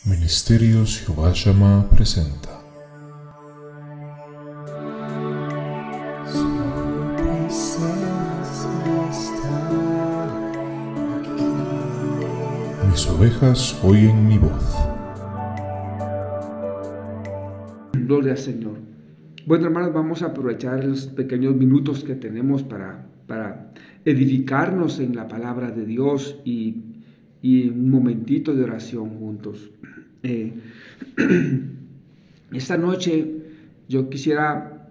Ministerios Jehová Shammah presenta. Su presencia está aquí. Mis ovejas oyen mi voz. Gloria al Señor. Bueno, hermanos, vamos a aprovechar los pequeños minutos que tenemos para edificarnos en la palabra de Dios y un momentito de oración juntos. Esta noche yo quisiera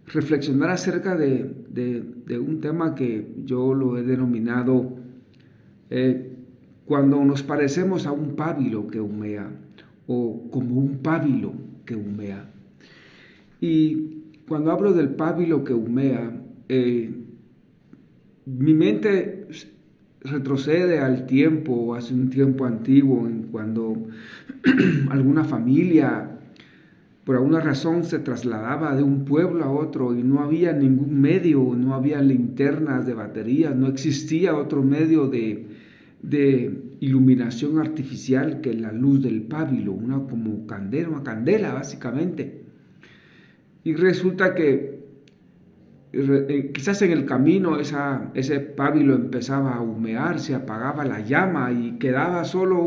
reflexionar acerca de un tema que yo lo he denominado cuando nos parecemos a un pábilo que humea, o como un pábilo que humea. Y cuando hablo del pábilo que humea, mi mente retrocede al tiempo, hace un tiempo antiguo, en cuando alguna familia por alguna razón se trasladaba de un pueblo a otro y no había ningún medio, no había linternas de baterías, no existía otro medio de iluminación artificial que la luz del pábilo, una candela básicamente. Y resulta que quizás en el camino ese pábilo empezaba a humear, se apagaba la llama y quedaba solo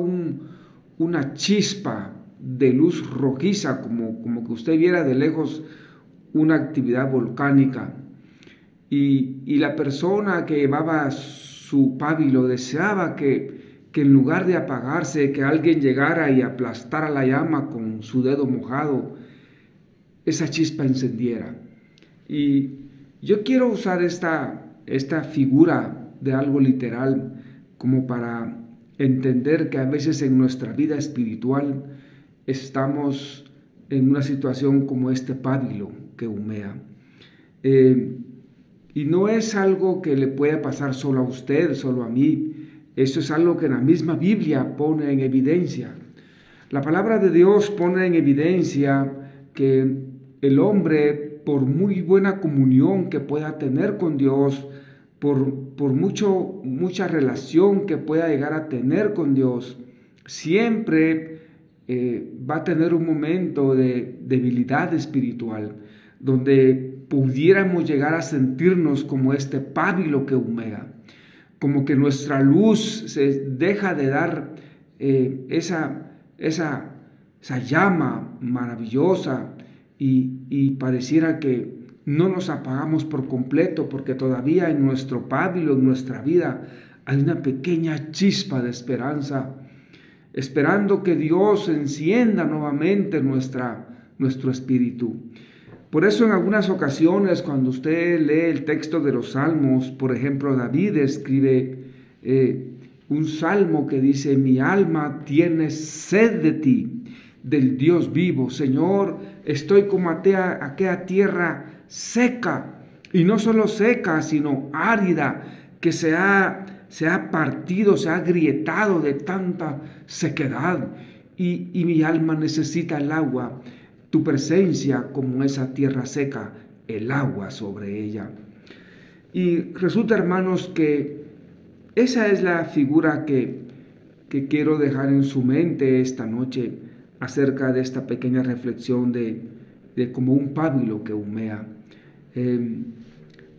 una chispa de luz rojiza, como que usted viera de lejos una actividad volcánica. Y la persona que llevaba su pábilo deseaba que en lugar de apagarse, que alguien llegara y aplastara la llama con su dedo mojado, esa chispa encendiera. Y yo quiero usar esta figura de algo literal como para entender que a veces en nuestra vida espiritual estamos en una situación como este pábilo que humea. Y no es algo que le pueda pasar solo a usted, solo a mí. Eso es algo que la misma Biblia pone en evidencia. La palabra de Dios pone en evidencia que el hombre, por muy buena comunión que pueda tener con Dios, por mucha relación que pueda llegar a tener con Dios, siempre va a tener un momento de debilidad espiritual, donde pudiéramos llegar a sentirnos como este pábilo que humea, como que nuestra luz se deja de dar esa llama maravillosa y pareciera que no nos apagamos por completo, porque todavía en nuestro pábilo, en nuestra vida, hay una pequeña chispa de esperanza, esperando que Dios encienda nuevamente nuestro espíritu. Por eso en algunas ocasiones, cuando usted lee el texto de los Salmos, por ejemplo, David escribe un salmo que dice: mi alma tiene sed de ti, del Dios vivo. Señor, estoy como aquella tierra seca, y no solo seca, sino árida, que se ha partido, se ha agrietado de tanta sequedad, y mi alma necesita el agua, tu presencia como esa tierra seca, el agua sobre ella. Y resulta, hermanos, que esa es la figura que quiero dejar en su mente esta noche, acerca de esta pequeña reflexión de como un pábilo que humea.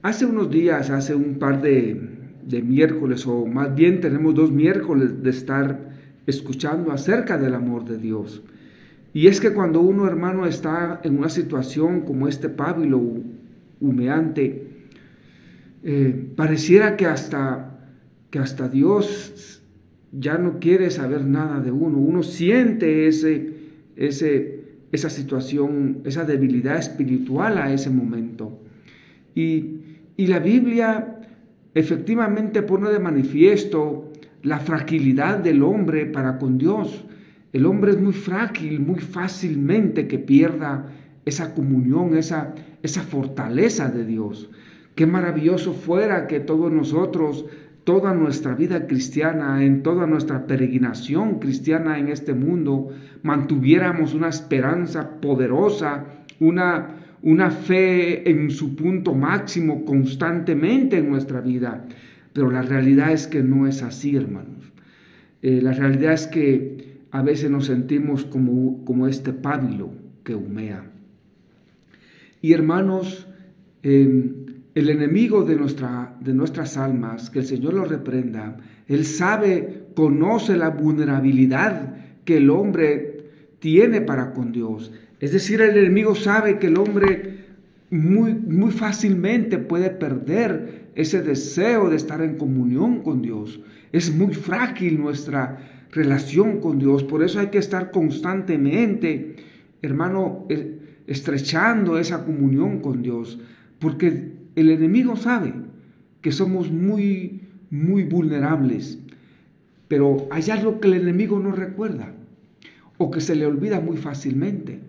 Hace unos días, hace un par de miércoles, o más bien tenemos 2 miércoles de estar escuchando acerca del amor de Dios. Y es que cuando uno, hermano, está en una situación como este pábilo humeante, pareciera que hasta Dios ya no quiere saber nada de uno. Uno siente esa situación, esa debilidad espiritual a ese momento. Y la Biblia efectivamente pone de manifiesto la fragilidad del hombre para con Dios. El hombre es muy frágil, muy fácilmente que pierda esa comunión, esa fortaleza de Dios. Qué maravilloso fuera que todos nosotros, toda nuestra vida cristiana, en toda nuestra peregrinación cristiana en este mundo, mantuviéramos una esperanza poderosa, una fe en su punto máximo constantemente en nuestra vida. Pero la realidad es que no es así, hermanos. La realidad es que a veces nos sentimos como este pábilo que humea. Y hermanos, el enemigo de nuestras almas, que el Señor lo reprenda, Él sabe, conoce la vulnerabilidad que el hombre tiene para con Dios. Es decir, el enemigo sabe que el hombre muy fácilmente puede perder ese deseo de estar en comunión con Dios. Es muy frágil nuestra relación con Dios, por eso hay que estar constantemente, hermano, estrechando esa comunión con Dios, porque el enemigo sabe que somos muy vulnerables, pero hay algo que el enemigo no recuerda o que se le olvida muy fácilmente,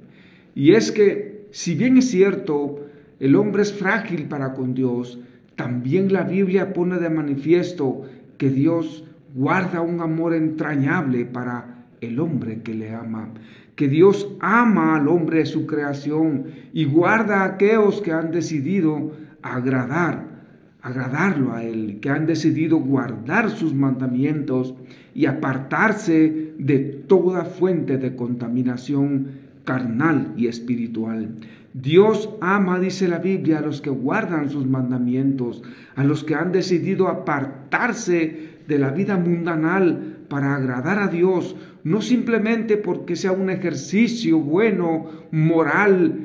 y es que si bien es cierto, el hombre es frágil para con Dios, también la Biblia pone de manifiesto que Dios guarda un amor entrañable para el hombre que le ama, que Dios ama al hombre de su creación y guarda a aquellos que han decidido agradarlo a Él, que han decidido guardar sus mandamientos y apartarse de toda fuente de contaminación carnal y espiritual. Dios ama, dice la Biblia, a los que guardan sus mandamientos, a los que han decidido apartarse de la vida mundanal para agradar a Dios, no simplemente porque sea un ejercicio bueno, moral,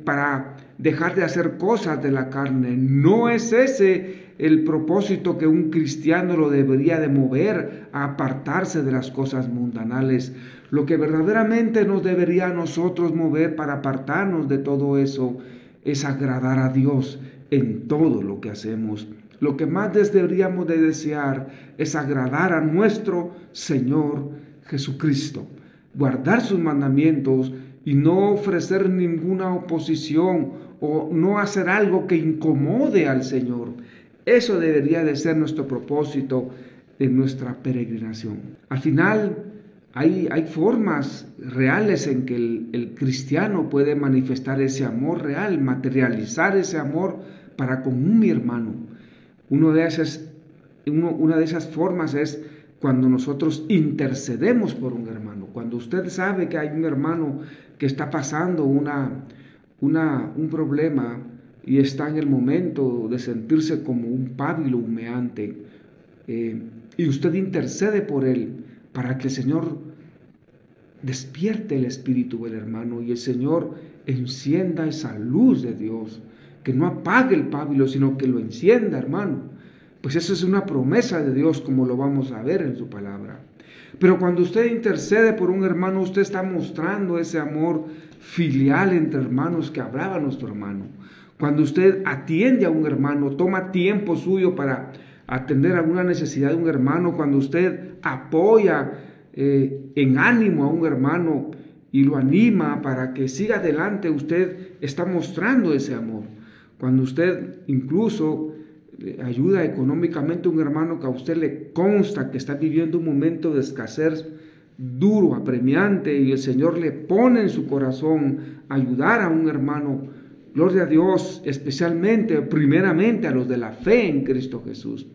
para dejar de hacer cosas de la carne. No es ese el propósito que un cristiano lo debería de mover a apartarse de las cosas mundanales. Lo que verdaderamente nos debería a nosotros mover para apartarnos de todo eso es agradar a Dios en todo lo que hacemos. Lo que más deberíamos de desear es agradar a nuestro Señor Jesucristo, guardar sus mandamientos y no ofrecer ninguna oposición o no hacer algo que incomode al Señor. Eso debería de ser nuestro propósito en nuestra peregrinación. Al final, hay formas reales en que el cristiano puede manifestar ese amor real, materializar ese amor para con mi hermano. Una de esas formas es cuando nosotros intercedemos por un hermano. Cuando usted sabe que hay un hermano que está pasando un problema y está en el momento de sentirse como un pábilo humeante, y usted intercede por él para que el Señor despierte el espíritu del hermano y el Señor encienda esa luz de Dios, que no apague el pábilo, sino que lo encienda, hermano. Pues eso es una promesa de Dios, como lo vamos a ver en su palabra. Pero cuando usted intercede por un hermano, usted está mostrando ese amor filial entre hermanos que hablaba nuestro hermano. Cuando usted atiende a un hermano, toma tiempo suyo para atender alguna necesidad de un hermano, cuando usted apoya en ánimo a un hermano y lo anima para que siga adelante, usted está mostrando ese amor. Cuando usted incluso ayuda económicamente a un hermano que a usted le consta que está viviendo un momento de escasez duro, apremiante, y el Señor le pone en su corazón ayudar a un hermano, gloria a Dios, especialmente, primeramente a los de la fe en Cristo Jesús.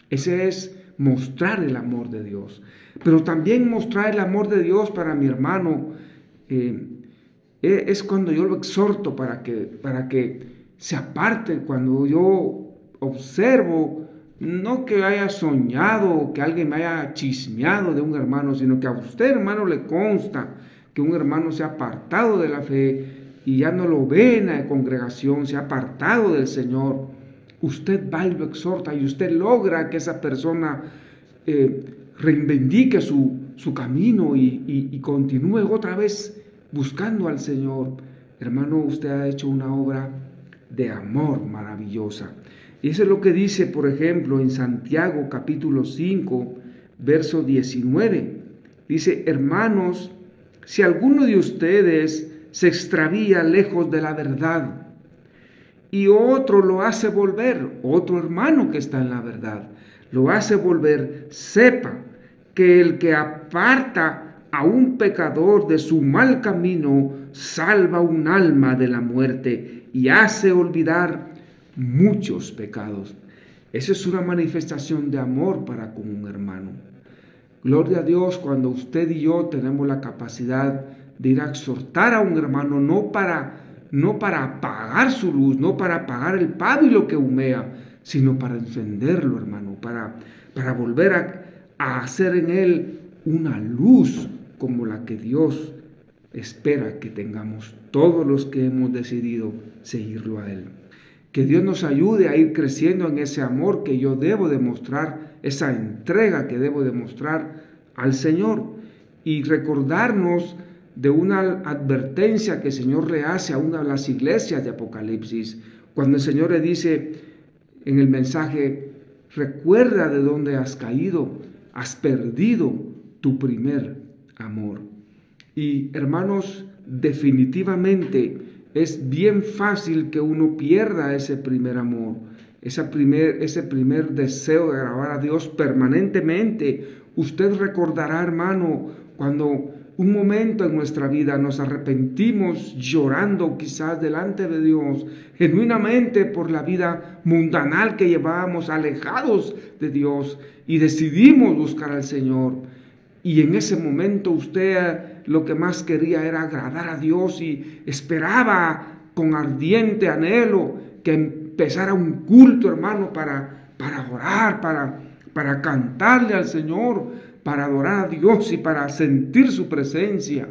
Ese es mostrar el amor de Dios. Pero también mostrar el amor de Dios para mi hermano es cuando yo lo exhorto para que se aparte, cuando yo observo, no que haya soñado, que alguien me haya chismeado de un hermano, sino que a usted, hermano, le consta que un hermano se ha apartado de la fe y ya no lo ve en la congregación, se ha apartado del Señor. Usted va y lo exhorta y usted logra que esa persona reivindique su camino y continúe otra vez buscando al Señor. Hermano, usted ha hecho una obra de amor maravillosa. Y eso es lo que dice, por ejemplo, en Santiago capítulo 5, verso 19. Dice: hermanos, si alguno de ustedes se extravía lejos de la verdad y otro lo hace volver, otro hermano que está en la verdad, lo hace volver, sepa que el que aparta a un pecador de su mal camino salva un alma de la muerte y hace olvidar muchos pecados. Esa es una manifestación de amor para con un hermano. Gloria a Dios cuando usted y yo tenemos la capacidad de ir a exhortar a un hermano, no para apagar su luz, no para apagar el pábilo que humea, sino para encenderlo, hermano, para volver a hacer en él una luz como la que Dios espera que tengamos todos los que hemos decidido seguirlo a Él. Que Dios nos ayude a ir creciendo en ese amor que yo debo demostrar, esa entrega que debo demostrar al Señor, y recordarnos de una advertencia que el Señor le hace a una de las iglesias de Apocalipsis, cuando el Señor le dice en el mensaje: recuerda de dónde has caído, has perdido tu primer amor. Y hermanos, definitivamente es bien fácil que uno pierda ese primer amor, ese primer deseo de agradar a Dios permanentemente. Usted recordará, hermano, cuando un momento en nuestra vida nos arrepentimos llorando quizás delante de Dios, genuinamente por la vida mundanal que llevábamos, alejados de Dios, y decidimos buscar al Señor. Y en ese momento usted lo que más quería era agradar a Dios y esperaba con ardiente anhelo que empezara un culto, hermano, para orar, para cantarle al Señor, para adorar a Dios y para sentir su presencia.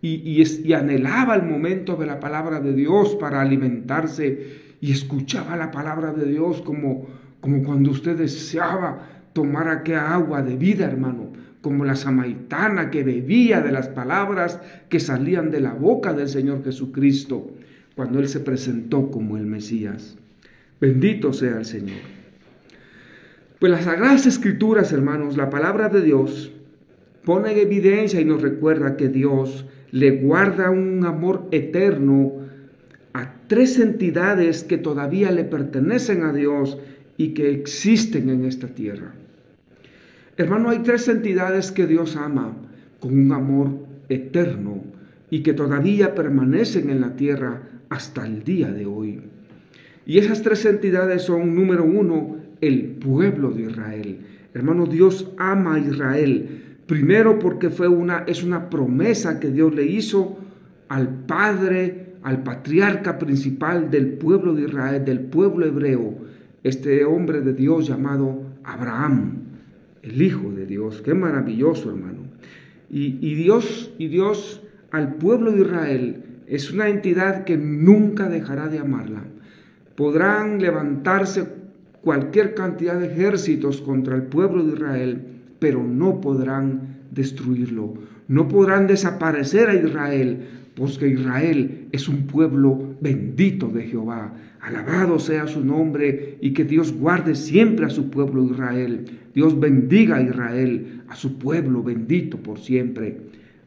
Y anhelaba el momento de la palabra de Dios para alimentarse, y escuchaba la palabra de Dios como cuando usted deseaba tomar aquella agua de vida, hermano, como la samaritana que bebía de las palabras que salían de la boca del Señor Jesucristo cuando Él se presentó como el Mesías. Bendito sea el Señor. Pues las Sagradas Escrituras, hermanos, la palabra de Dios, pone en evidencia y nos recuerda que Dios le guarda un amor eterno a tres entidades que todavía le pertenecen a Dios y que existen en esta tierra. Hermano, hay tres entidades que Dios ama con un amor eterno y que todavía permanecen en la tierra hasta el día de hoy. Y esas tres entidades son, número uno, el pueblo de Israel. Hermano, Dios ama a Israel, primero porque es una promesa que Dios le hizo al padre, al patriarca principal del pueblo de Israel, del pueblo hebreo, este hombre de Dios llamado Abraham, el Hijo de Dios. Qué maravilloso, hermano. Y Dios al pueblo de Israel es una entidad que nunca dejará de amarla. Podrán levantarse cualquier cantidad de ejércitos contra el pueblo de Israel, pero no podrán destruirlo. No podrán desaparecer a Israel, porque Israel es un pueblo bendito de Jehová. Alabado sea su nombre, y que Dios guarde siempre a su pueblo Israel. Dios bendiga a Israel, a su pueblo bendito por siempre.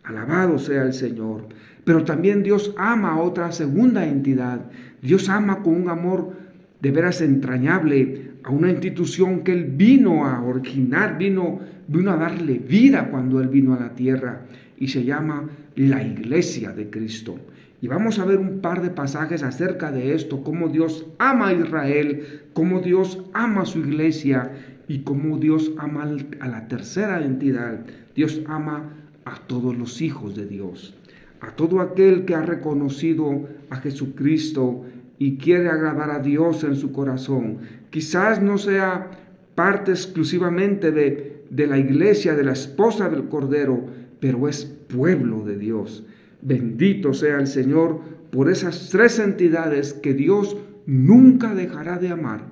Alabado sea el Señor. Pero también Dios ama a otra segunda entidad. Dios ama con un amor de veras entrañable a una institución que Él vino a originar, vino a darle vida cuando Él vino a la tierra, y se llama la Iglesia de Cristo. Y vamos a ver un par de pasajes acerca de esto, cómo Dios ama a Israel, cómo Dios ama a su iglesia y cómo Dios ama a la tercera entidad. Dios ama a todos los hijos de Dios, a todo aquel que ha reconocido a Jesucristo y quiere agradar a Dios en su corazón. Quizás no sea parte exclusivamente de la iglesia, de la esposa del Cordero, pero es pueblo de Dios. Bendito sea el Señor por esas tres entidades que Dios nunca dejará de amar.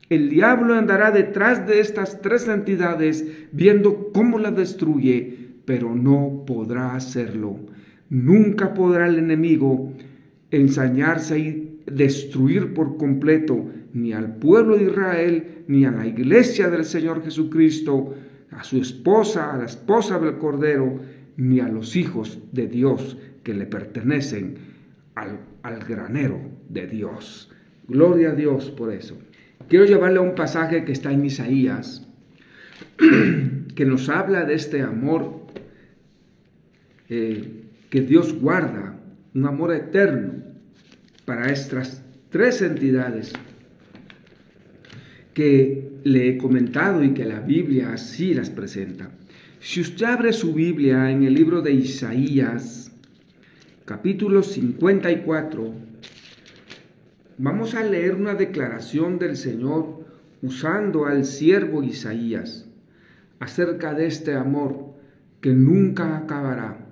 El diablo andará detrás de estas tres entidades viendo cómo las destruye, pero no podrá hacerlo. Nunca podrá el enemigo ensañarse y destruir por completo ni al pueblo de Israel, ni a la iglesia del Señor Jesucristo, a su esposa, a la esposa del Cordero, ni a los hijos de Dios que le pertenecen al granero de Dios. Gloria a Dios por eso. Quiero llevarle a un pasaje que está en Isaías, que nos habla de este amor que Dios guarda, un amor eterno para estas tres entidades que le he comentado y que la Biblia así las presenta. Si usted abre su Biblia en el libro de Isaías, capítulo 54, vamos a leer una declaración del Señor usando al siervo Isaías acerca de este amor que nunca acabará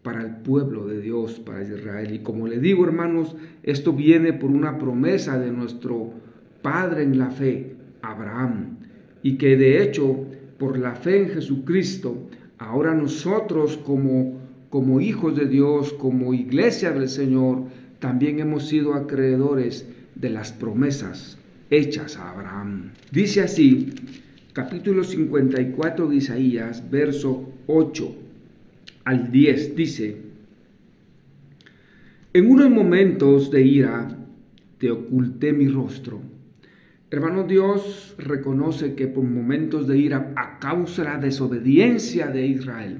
para el pueblo de Dios, para Israel. Y como le digo, hermanos, esto viene por una promesa de nuestro padre en la fe, Abraham, y que de hecho, por la fe en Jesucristo, ahora nosotros como hijos de Dios, como iglesia del Señor, también hemos sido acreedores de las promesas hechas a Abraham. Dice así, capítulo 54 de Isaías, verso 8 al 10, dice: en unos momentos de ira te oculté mi rostro. Hermano, Dios reconoce que por momentos de ira, a causa de la desobediencia de Israel,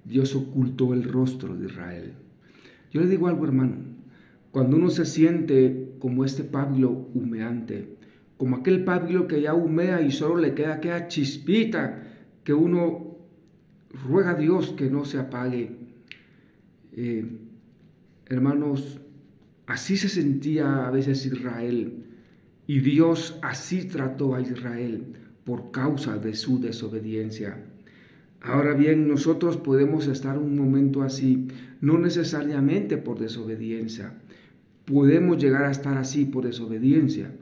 Dios ocultó el rostro de Israel. Yo le digo algo, hermano, cuando uno se siente como este pábilo humeante, como aquel pábilo que ya humea y solo le queda aquella chispita que uno ruega a Dios que no se apague. Hermanos, así se sentía a veces Israel, y Dios así trató a Israel por causa de su desobediencia. Ahora bien, nosotros podemos estar un momento así, no necesariamente por desobediencia. Podemos llegar a estar así por desobediencia,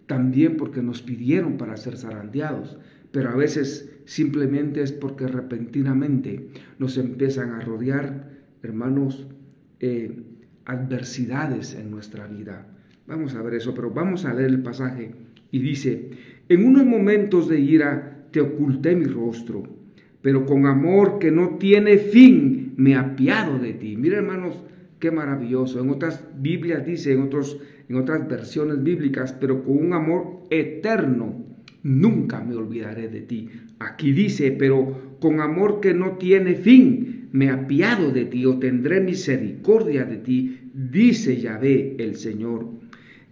también porque nos pidieron para ser zarandeados, pero a veces simplemente es porque repentinamente nos empiezan a rodear, hermanos, adversidades en nuestra vida. Vamos a ver eso, pero vamos a leer el pasaje. Y dice: en unos momentos de ira te oculté mi rostro, pero con amor que no tiene fin me apiado de ti. Mira, hermanos, qué maravilloso. En otras Biblias dice, en otras versiones bíblicas, pero con un amor eterno nunca me olvidaré de ti. Aquí dice, pero con amor que no tiene fin me apiado de ti, o tendré misericordia de ti, dice Yahvé el Señor,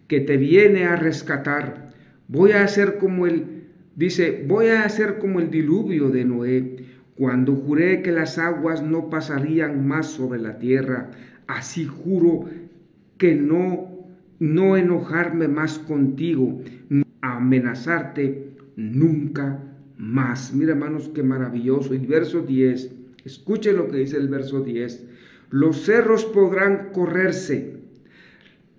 que te viene a rescatar. Voy a hacer como el diluvio de Noé, cuando juré que las aguas no pasarían más sobre la tierra. Así juro que no enojarme más contigo, ni amenazarte nunca más. Mira, hermanos, qué maravilloso. Y verso 10, escuchen lo que dice el verso 10. Los cerros podrán correrse,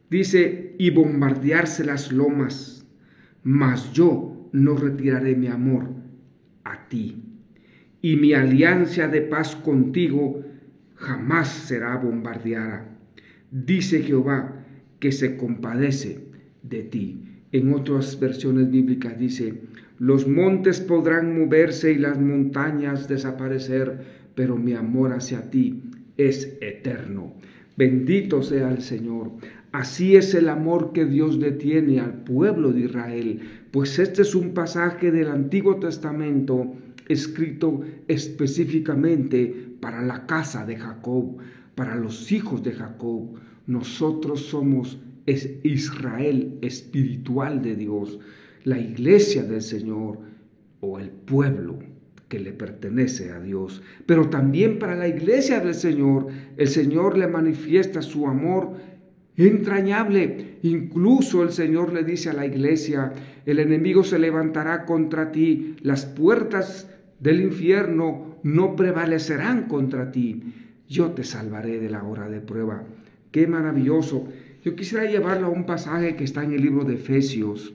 dice, y bombardearse las lomas, mas yo no retiraré mi amor a ti, y mi alianza de paz contigo jamás será bombardeada. Dice Jehová, que se compadece de ti. En otras versiones bíblicas dice: los montes podrán moverse y las montañas desaparecer, pero mi amor hacia ti es eterno. Bendito sea el Señor. Así es el amor que Dios le tiene al pueblo de Israel, pues este es un pasaje del Antiguo Testamento escrito específicamente para la casa de Jacob, para los hijos de Jacob. Nosotros somos Israel espiritual de Dios, la iglesia del Señor, o el pueblo que le pertenece a Dios. Pero también para la iglesia del Señor, el Señor le manifiesta su amor entrañable. Incluso el Señor le dice a la iglesia: el enemigo se levantará contra ti, las puertas del infierno no prevalecerán contra ti, yo te salvaré de la hora de prueba. Qué maravilloso. Yo quisiera llevarlo a un pasaje que está en el libro de Efesios,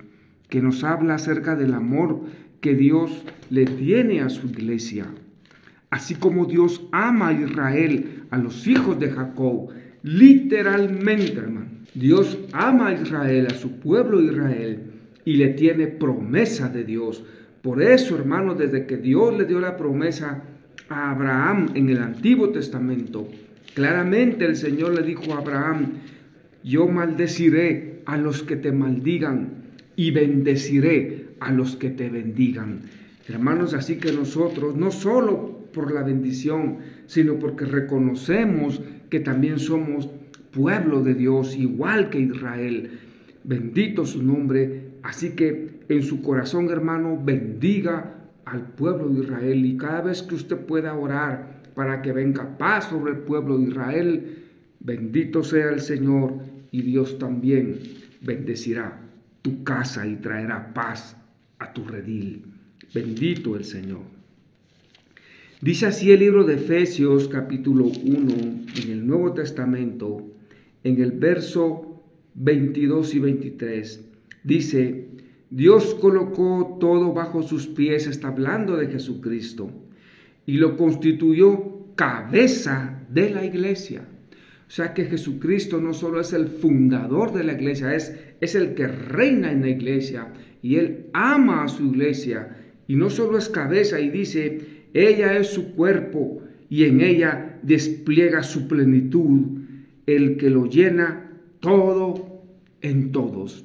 que nos habla acerca del amor que Dios le tiene a su iglesia. Así como Dios ama a Israel, a los hijos de Jacob, literalmente, hermano, Dios ama a Israel, a su pueblo Israel, y le tiene promesa de Dios. Por eso, hermano, desde que Dios le dio la promesa a Abraham en el Antiguo Testamento, claramente el Señor le dijo a Abraham: yo maldeciré a los que te maldigan y bendeciré a los que te bendigan. Hermanos, así que nosotros, no solo por la bendición, sino porque reconocemos que también somos pueblo de Dios, igual que Israel. Bendito su nombre. Así que en su corazón, hermano, bendiga al pueblo de Israel. Y cada vez que usted pueda orar para que venga paz sobre el pueblo de Israel, bendito sea el Señor, y Dios también bendecirá tu casa y traerá paz a tu redil. Bendito el Señor. Dice así el libro de Efesios capítulo 1 en el Nuevo Testamento, en el verso 22 y 23. Dice: Dios colocó todo bajo sus pies, está hablando de Jesucristo, y lo constituyó cabeza de la iglesia. O sea que Jesucristo no solo es el fundador de la iglesia, es el que reina en la iglesia, y Él ama a su iglesia, y no solo es cabeza, y dice, ella es su cuerpo, y en ella despliega su plenitud, el que lo llena todo en todos.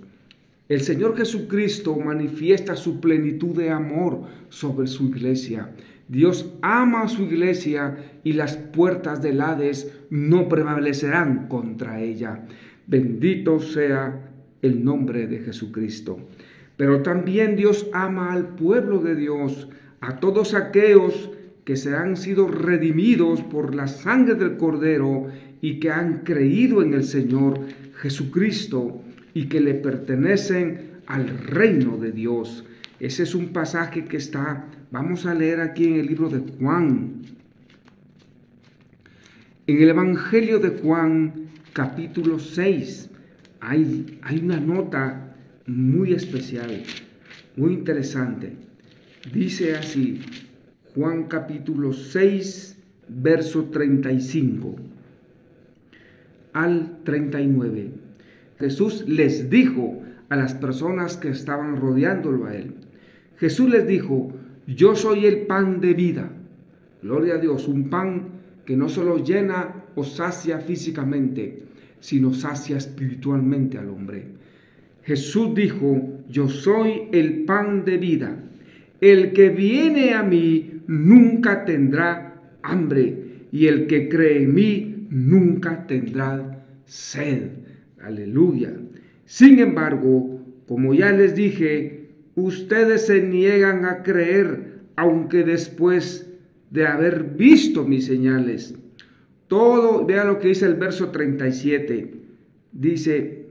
El Señor Jesucristo manifiesta su plenitud de amor sobre su iglesia. Dios ama a su iglesia y las puertas del Hades no prevalecerán contra ella. Bendito sea el nombre de Jesucristo. Pero también Dios ama al pueblo de Dios, a todos aquellos que se han sido redimidos por la sangre del Cordero y que han creído en el Señor Jesucristo y que le pertenecen al reino de Dios. Ese es un pasaje que está, vamos a leer aquí en el libro de Juan. En el Evangelio de Juan, capítulo 6, hay una nota muy especial, muy interesante. Dice así, Juan capítulo 6, verso 35 al 39. Jesús les dijo a las personas que estaban rodeándolo a él. Jesús les dijo, yo soy el pan de vida. Gloria a Dios, un pan que no solo llena o sacia físicamente, sino sacia espiritualmente al hombre. Jesús dijo, yo soy el pan de vida. El que viene a mí nunca tendrá hambre, y el que cree en mí nunca tendrá sed. Aleluya. Sin embargo, como ya les dije, ustedes se niegan a creer, aunque después de haber visto mis señales. Vea lo que dice el verso 37. Dice,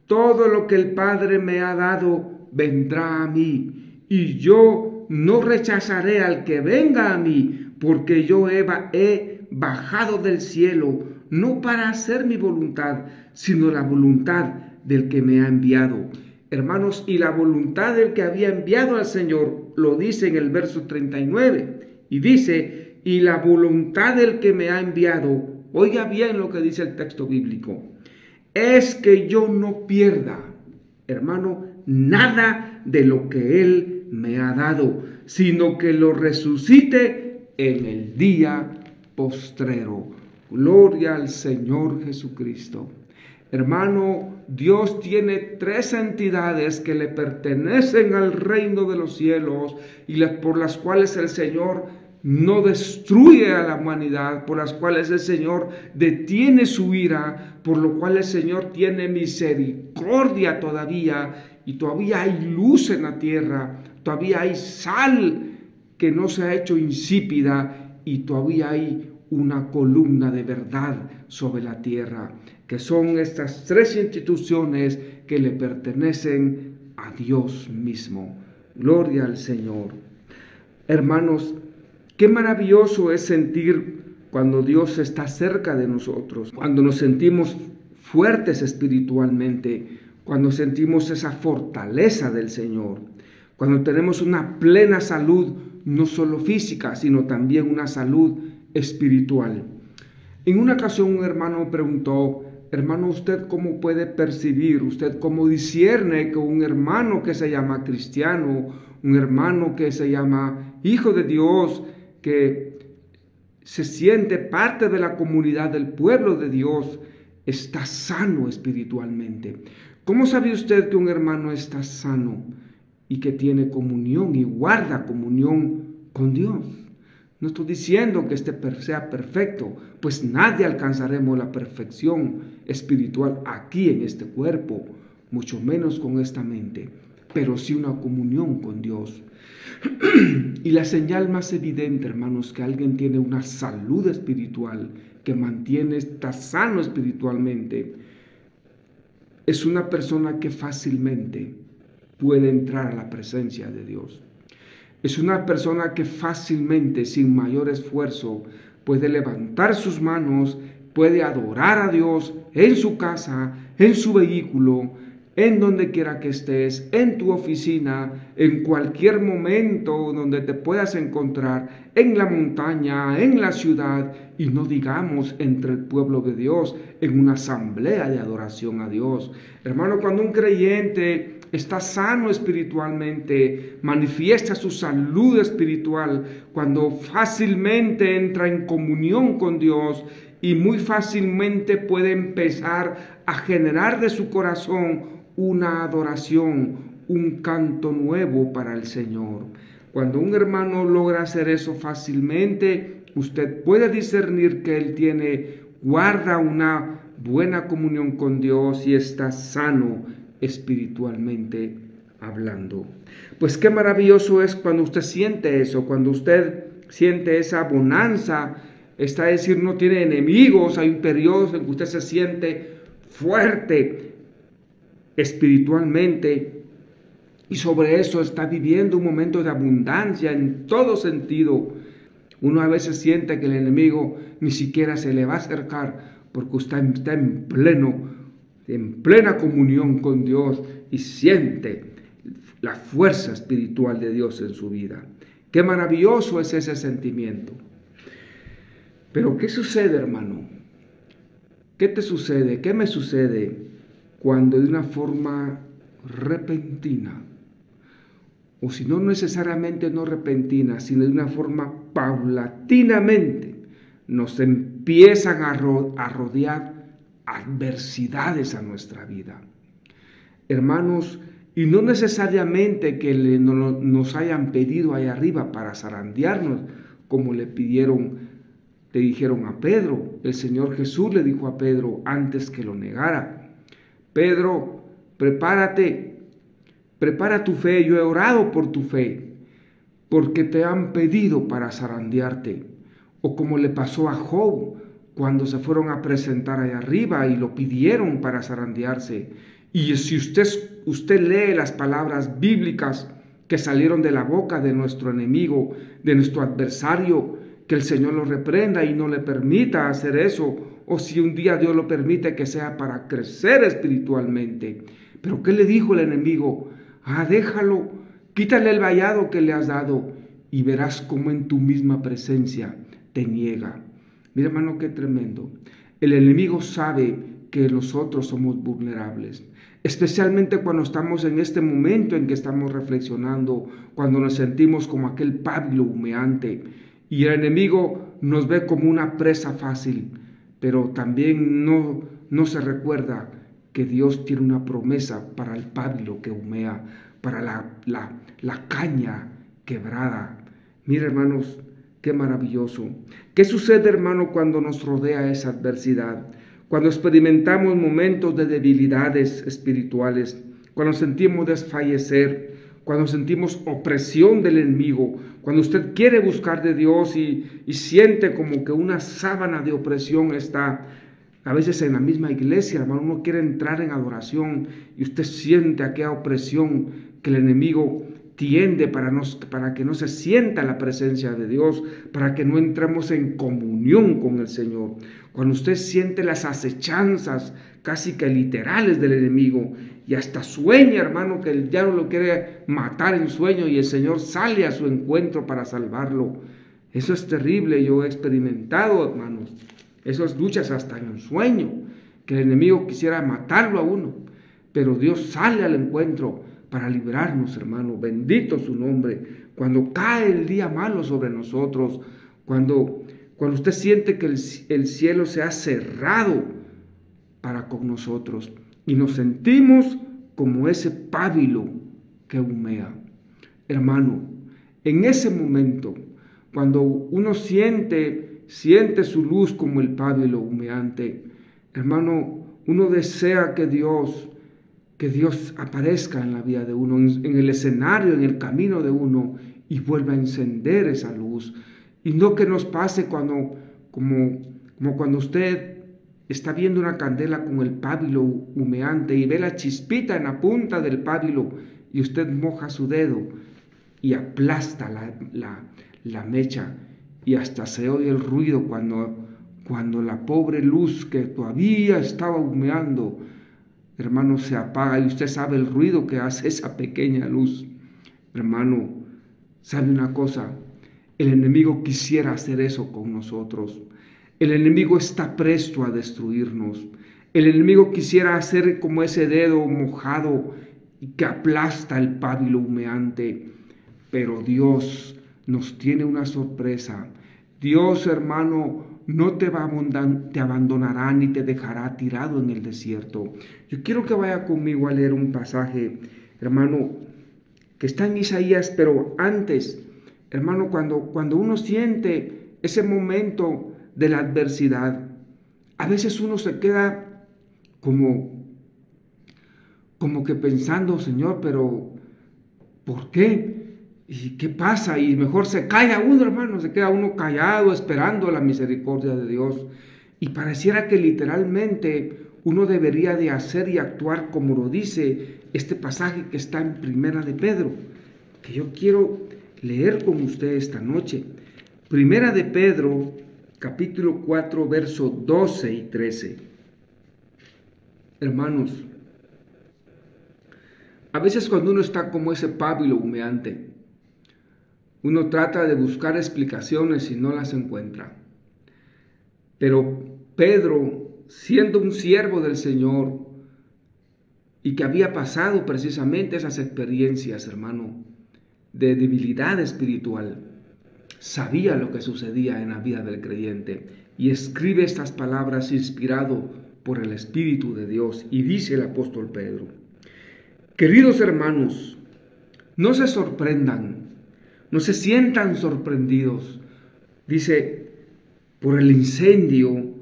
todo lo que el Padre me ha dado vendrá a mí, y yo no rechazaré al que venga a mí, porque yo he bajado del cielo, no para hacer mi voluntad, sino la voluntad del que me ha enviado. Hermanos, y la voluntad del que había enviado al Señor, lo dice en el verso 39, y dice, y la voluntad del que me ha enviado, oiga bien lo que dice el texto bíblico, es que yo no pierda, hermano, nada de lo que Él me ha dado, sino que lo resucite en el día postrero. Gloria al Señor Jesucristo. Hermano, Dios tiene tres entidades que le pertenecen al reino de los cielos y por las cuales el Señor no destruye a la humanidad, por las cuales el Señor detiene su ira, por lo cual el Señor tiene misericordia todavía, y todavía hay luz en la tierra, todavía hay sal que no se ha hecho insípida, y todavía hay una columna de verdad sobre la tierra, que son estas tres instituciones que le pertenecen a Dios mismo. Gloria al Señor. Hermanos, qué maravilloso es sentir cuando Dios está cerca de nosotros, cuando nos sentimos fuertes espiritualmente, cuando sentimos esa fortaleza del Señor, cuando tenemos una plena salud, no solo física, sino también una salud espiritual. En una ocasión un hermano preguntó, hermano, ¿usted cómo puede percibir, usted cómo discierne que un hermano que se llama cristiano, un hermano que se llama hijo de Dios, que se siente parte de la comunidad del pueblo de Dios, está sano espiritualmente? ¿Cómo sabe usted que un hermano está sano y que tiene comunión y guarda comunión con Dios? No estoy diciendo que este sea perfecto, pues nadie alcanzaremos la perfección espiritual aquí en este cuerpo, mucho menos con esta mente. pero sí una comunión con Dios. Y la señal más evidente, hermanos, que alguien tiene una salud espiritual, que está sano espiritualmente, es una persona que fácilmente puede entrar a la presencia de Dios. Es una persona que fácilmente, sin mayor esfuerzo, puede levantar sus manos, puede adorar a Dios en su casa, en su vehículo, en donde quiera que estés, en tu oficina, en cualquier momento donde te puedas encontrar, en la montaña, en la ciudad, y no digamos entre el pueblo de Dios, en una asamblea de adoración a Dios. Hermano, cuando un creyente está sano espiritualmente, manifiesta su salud espiritual, cuando fácilmente entra en comunión con Dios y muy fácilmente puede empezar a generar de su corazón una adoración, un canto nuevo para el Señor. Cuando un hermano logra hacer eso fácilmente, usted puede discernir que él guarda una buena comunión con Dios y está sano espiritualmente hablando. Pues qué maravilloso es cuando usted siente eso, cuando usted siente esa bonanza, es decir, no tiene enemigos. Hay periodos en que usted se siente fuerte espiritualmente y sobre eso está viviendo un momento de abundancia en todo sentido. Uno a veces siente que el enemigo ni siquiera se le va a acercar porque usted está en plena comunión con Dios y siente la fuerza espiritual de Dios en su vida. Qué maravilloso es ese sentimiento. Pero ¿qué sucede, hermano? ¿Qué te sucede? ¿Qué me sucede cuando de una forma repentina, o si no necesariamente no repentina, sino de una forma paulatinamente, nos empiezan a rodear adversidades a nuestra vida? Hermanos, y no necesariamente que nos hayan pedido ahí arriba para zarandearnos, como le dijeron a Pedro. El Señor Jesús le dijo a Pedro antes que lo negara: Pedro, prepárate, prepara tu fe, yo he orado por tu fe, porque te han pedido para zarandearte. O como le pasó a Job, cuando se fueron a presentar allá arriba y lo pidieron para zarandearse. Y si usted lee las palabras bíblicas que salieron de la boca de nuestro enemigo, de nuestro adversario, que el Señor lo reprenda y no le permita hacer eso, o si un día Dios lo permite, que sea para crecer espiritualmente. Pero ¿qué le dijo el enemigo? Déjalo, quítale el vallado que le has dado y verás cómo en tu misma presencia te niega. Mira, hermano, qué tremendo. El enemigo sabe que nosotros somos vulnerables, especialmente cuando estamos en este momento en que estamos reflexionando, cuando nos sentimos como aquel pábilo humeante, y el enemigo nos ve como una presa fácil, pero también no se recuerda que Dios tiene una promesa para el pábilo que humea, para la caña quebrada. Mira, hermanos, qué maravilloso. ¿Qué sucede, hermano, cuando nos rodea esa adversidad? Cuando experimentamos momentos de debilidades espirituales, cuando sentimos desfallecer, cuando sentimos opresión del enemigo, cuando usted quiere buscar de Dios y siente como que una sábana de opresión está, a veces en la misma iglesia, hermano, uno quiere entrar en adoración y usted siente aquella opresión que el enemigo tiende para que no se sienta la presencia de Dios, para que no entremos en comunión con el Señor. Cuando usted siente las acechanzas casi que literales del enemigo y hasta sueña, hermano, que el diablo lo quiere matar en sueño y el Señor sale a su encuentro para salvarlo. Eso es terrible, yo he experimentado, hermanos, esas luchas hasta en un sueño, que el enemigo quisiera matarlo a uno, pero Dios sale al encuentro para librarnos, hermano. Bendito su nombre. Cuando cae el día malo sobre nosotros, cuando usted siente que el cielo se ha cerrado para con nosotros y nos sentimos como ese pábilo que humea. Hermano, en ese momento, cuando uno siente su luz como el pábilo humeante, hermano, uno desea que que Dios aparezca en la vida de uno, en el escenario, en el camino de uno, y vuelva a encender esa luz. Y no que nos pase como cuando usted está viendo una candela con el pábilo humeante y ve la chispita en la punta del pábilo y usted moja su dedo y aplasta la mecha y hasta se oye el ruido cuando la pobre luz que todavía estaba humeando, hermano, se apaga, y usted sabe el ruido que hace esa pequeña luz. Hermano, ¿sabe una cosa? El enemigo quisiera hacer eso con nosotros. El enemigo está presto a destruirnos. El enemigo quisiera hacer como ese dedo mojado y que aplasta el pábilo humeante. Pero Dios nos tiene una sorpresa. Dios, hermano, no te abandonará ni te dejará tirado en el desierto. Yo quiero que vaya conmigo a leer un pasaje, hermano, que está en Isaías, pero antes, hermano, cuando uno siente ese momento de la adversidad, a veces uno se queda como que pensando, Señor, pero ¿por qué? ¿Y qué pasa? Y mejor se calla uno, hermano, se queda uno callado esperando la misericordia de Dios. Y pareciera que literalmente uno debería de hacer y actuar como lo dice este pasaje que está en Primera de Pedro, que yo quiero leer con usted esta noche. Primera de Pedro, capítulo 4, versos 12 y 13. Hermanos, a veces cuando uno está como ese pábilo humeante, uno trata de buscar explicaciones y no las encuentra. Pero Pedro, siendo un siervo del Señor y que había pasado precisamente esas experiencias, hermano, de debilidad espiritual, sabía lo que sucedía en la vida del creyente y escribe estas palabras inspirado por el Espíritu de Dios. Y dice el apóstol Pedro: queridos hermanos, no se sorprendan, no se sientan sorprendidos, dice, por el incendio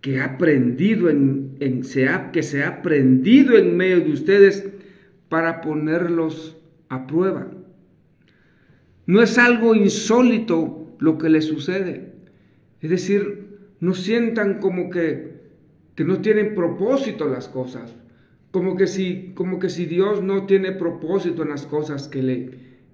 que se ha prendido en medio de ustedes para ponerlos a prueba. No es algo insólito lo que les sucede. Es decir, no sientan como que no tienen propósito las cosas, como que si Dios no tiene propósito en las cosas que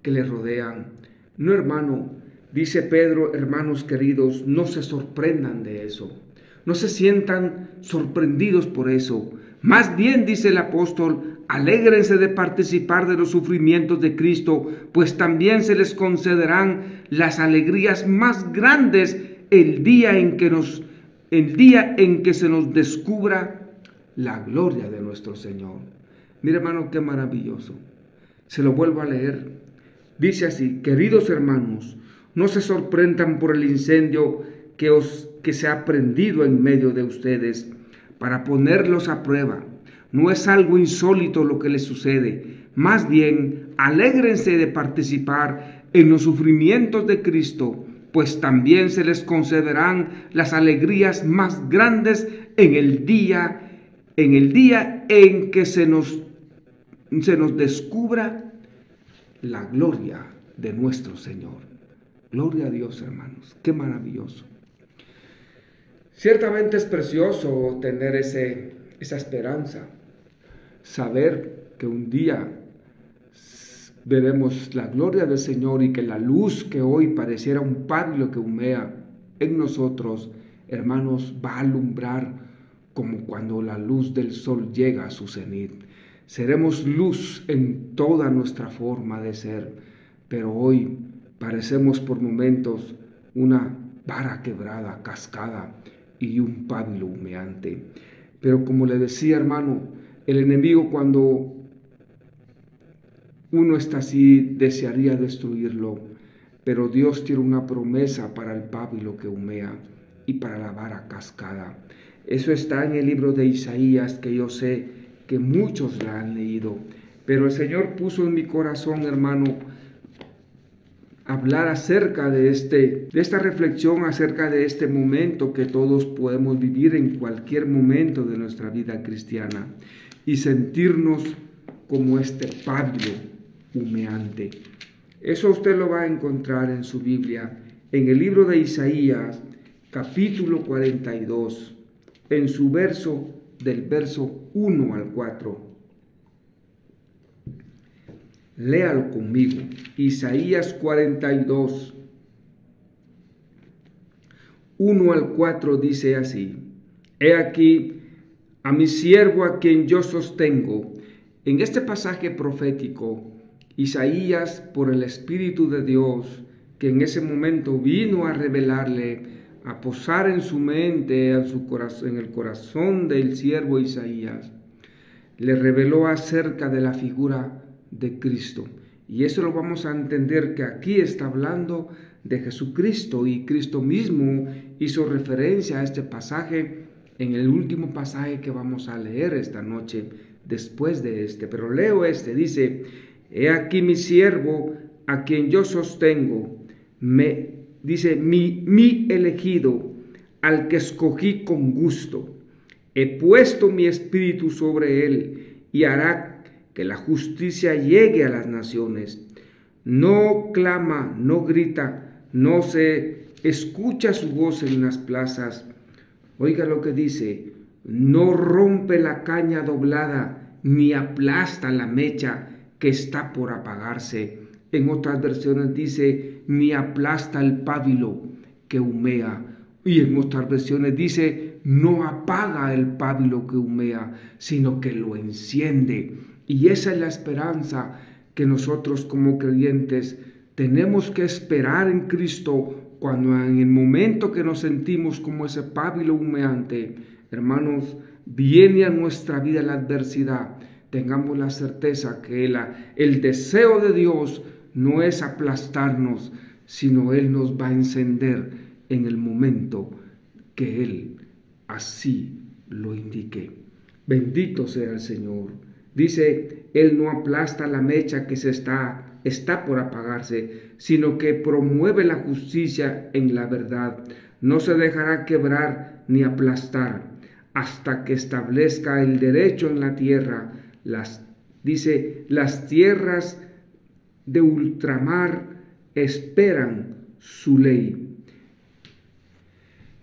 le rodean. No, hermano, dice Pedro, hermanos queridos, no se sorprendan de eso, no se sientan sorprendidos por eso. Más bien, dice el apóstol, alégrense de participar de los sufrimientos de Cristo, pues también se les concederán las alegrías más grandes el día en que se nos descubra la gloria de nuestro Señor. Mira, hermano, qué maravilloso. Se lo vuelvo a leer. Dice así: queridos hermanos, no se sorprendan por el incendio que se ha prendido en medio de ustedes para ponerlos a prueba. No es algo insólito lo que les sucede. Más bien, alégrense de participar en los sufrimientos de Cristo, pues también se les concederán las alegrías más grandes en el día en que se nos descubra la gloria de nuestro Señor. Gloria a Dios, hermanos, qué maravilloso. Ciertamente es precioso tener esa esperanza, saber que un día veremos la gloria del Señor y que la luz que hoy pareciera un pábilo que humea en nosotros, hermanos, va a alumbrar como cuando la luz del sol llega a su cenit. Seremos luz en toda nuestra forma de ser, pero hoy parecemos por momentos una vara quebrada, cascada y un pábilo humeante. Pero como le decía, hermano, el enemigo, cuando uno está así, desearía destruirlo, pero Dios tiene una promesa para el pábilo que humea y para la vara cascada. Eso está en el libro de Isaías, que yo sé que muchos la han leído, pero el Señor puso en mi corazón, hermano, hablar acerca de esta reflexión, acerca de este momento que todos podemos vivir en cualquier momento de nuestra vida cristiana. y sentirnos como este pábilo humeante. Eso usted lo va a encontrar en su Biblia, en el libro de Isaías, capítulo 42, en su verso, del verso 1 al 4. Léalo conmigo, Isaías 42, 1 al 4 dice así: He aquí a mi siervo a quien yo sostengo. En este pasaje profético, Isaías, por el Espíritu de Dios, que en ese momento vino a revelarle, a posar en su mente, en el corazón del siervo Isaías, le reveló acerca de la figura de Cristo. Y eso lo vamos a entender, que aquí está hablando de Jesucristo, y Cristo mismo hizo referencia a este pasaje en el último pasaje que vamos a leer esta noche después de este. Pero leo este, dice: He aquí mi siervo a quien yo sostengo, dice mi elegido, al que escogí con gusto. He puesto mi espíritu sobre él y hará que la justicia llegue a las naciones. No clama, no grita, no se escucha su voz en las plazas. Oiga lo que dice: no rompe la caña doblada, ni aplasta la mecha que está por apagarse. En otras versiones dice: ni aplasta el pábilo que humea. Y en otras versiones dice: no apaga el pábilo que humea, sino que lo enciende. Y esa es la esperanza que nosotros como creyentes tenemos que esperar en Cristo, cuando en el momento que nos sentimos como ese pábilo humeante, hermanos, viene a nuestra vida la adversidad. Tengamos la certeza que el deseo de Dios no es aplastarnos, sino Él nos va a encender en el momento que Él así lo indique. Bendito sea el Señor. Dice: Él no aplasta la mecha que está por apagarse, sino que promueve la justicia en la verdad. No se dejará quebrar ni aplastar hasta que establezca el derecho en la tierra. Las tierras de ultramar esperan su ley.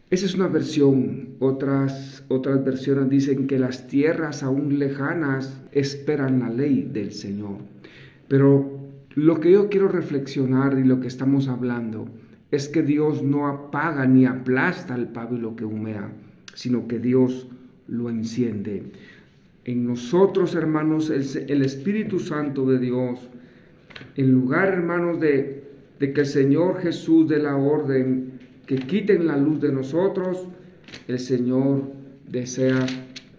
Esa es una versión. Otras versiones dicen que las tierras aún lejanas esperan la ley del Señor. Pero lo que yo quiero reflexionar, y lo que estamos hablando, es que Dios no apaga ni aplasta el pábilo que humea, sino que Dios lo enciende. En nosotros, hermanos, el Espíritu Santo de Dios, en lugar, hermanos, de que el Señor Jesús dé la orden que quiten la luz de nosotros, el Señor desea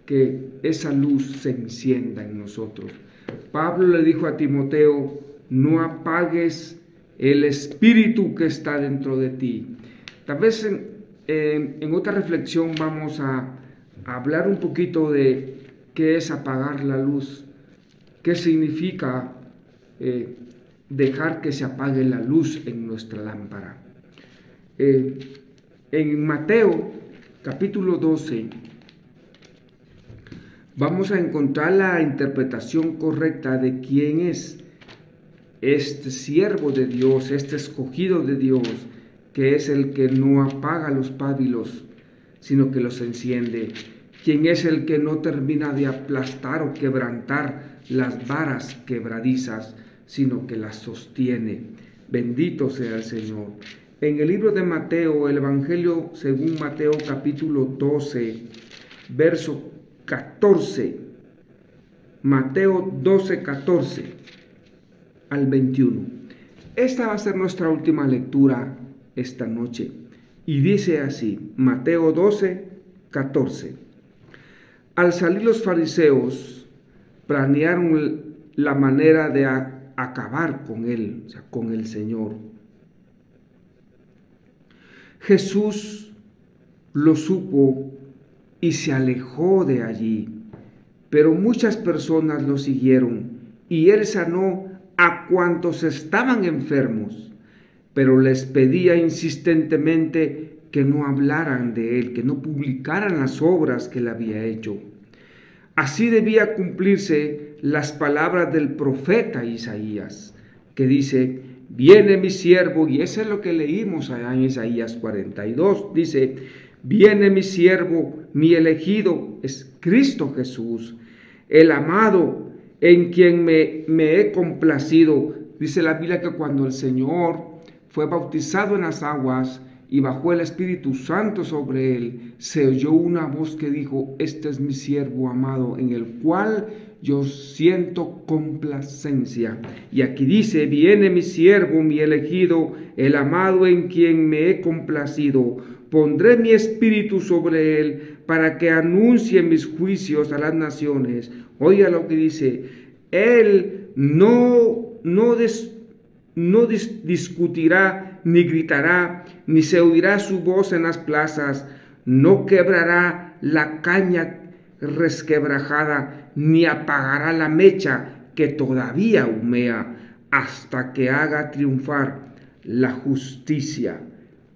que esa luz se encienda en nosotros. Pablo le dijo a Timoteo: no apagues el espíritu que está dentro de ti. Tal vez en otra reflexión vamos a hablar un poquito de qué es apagar la luz, qué significa dejar que se apague la luz en nuestra lámpara. En Mateo capítulo 12 vamos a encontrar la interpretación correcta de quién es este siervo de Dios, este escogido de Dios, que es el que no apaga los pábilos, sino que los enciende. Quién es el que no termina de aplastar o quebrantar las varas quebradizas, sino que las sostiene. Bendito sea el Señor. En el libro de Mateo, el Evangelio según Mateo capítulo 12, verso 14. Mateo 12, 14 al 21. Esta va a ser nuestra última lectura esta noche. Y dice así, Mateo 12, 14. Al salir los fariseos, planearon la manera de acabar con él, o sea, con el Señor. Jesús lo supo y se alejó de allí, pero muchas personas lo siguieron, y él sanó a cuantos estaban enfermos, pero les pedía insistentemente que no hablaran de él, que no publicaran las obras que él había hecho. Así debía cumplirse las palabras del profeta Isaías, que dice: viene mi siervo, y eso es lo que leímos allá en Isaías 42, dice: viene mi siervo, mi elegido, es Cristo Jesús, el amado, en quien me he complacido. Dice la Biblia que cuando el Señor fue bautizado en las aguas y bajó el Espíritu Santo sobre él, se oyó una voz que dijo: este es mi siervo amado, en el cual yo siento complacencia. Y aquí dice: viene mi siervo, mi elegido, el amado, en quien me he complacido. Pondré mi espíritu sobre él para que anuncie mis juicios a las naciones. Oiga lo que dice: él no discutirá, ni gritará, ni se oirá su voz en las plazas, no quebrará la caña resquebrajada, ni apagará la mecha que todavía humea, hasta que haga triunfar la justicia.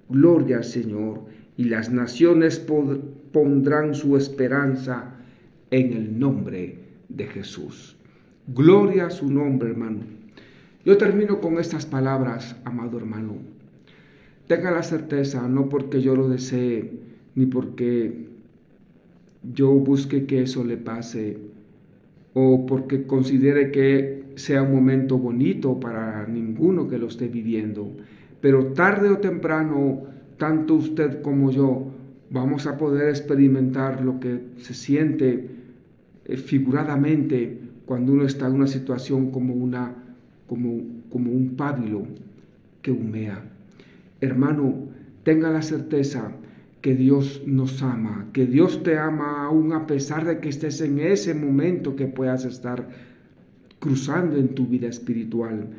Gloria al Señor. Y las naciones pondrán su esperanza en el nombre de Jesús. Gloria a su nombre, hermano. Yo termino con estas palabras, amado hermano. Tenga la certeza, no porque yo lo desee, ni porque yo busque que eso le pase, o porque considere que sea un momento bonito para ninguno que lo esté viviendo, pero tarde o temprano, tanto usted como yo vamos a poder experimentar lo que se siente figuradamente cuando uno está en una situación como un pábilo que humea. Hermano, tenga la certeza que Dios nos ama, que Dios te ama aún a pesar de que estés en ese momento que puedas estar cruzando en tu vida espiritual.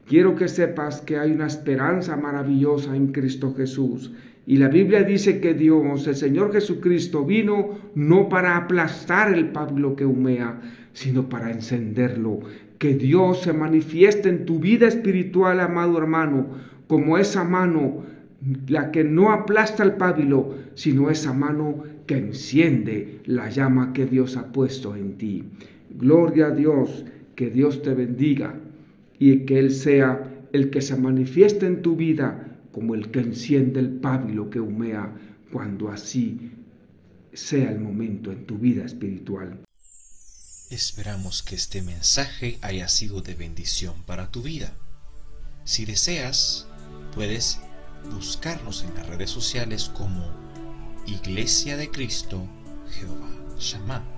Quiero que sepas que hay una esperanza maravillosa en Cristo Jesús. Y la Biblia dice que Dios, el Señor Jesucristo, vino no para aplastar el pábilo que humea, sino para encenderlo. Que Dios se manifieste en tu vida espiritual, amado hermano, como esa mano, la que no aplasta el pábilo, sino esa mano que enciende la llama que Dios ha puesto en ti. Gloria a Dios, que Dios te bendiga y que Él sea el que se manifieste en tu vida como el que enciende el pábilo que humea, cuando así sea el momento en tu vida espiritual. Esperamos que este mensaje haya sido de bendición para tu vida. Si deseas, puedes buscarnos en las redes sociales como Iglesia de Cristo Jehová Shammah.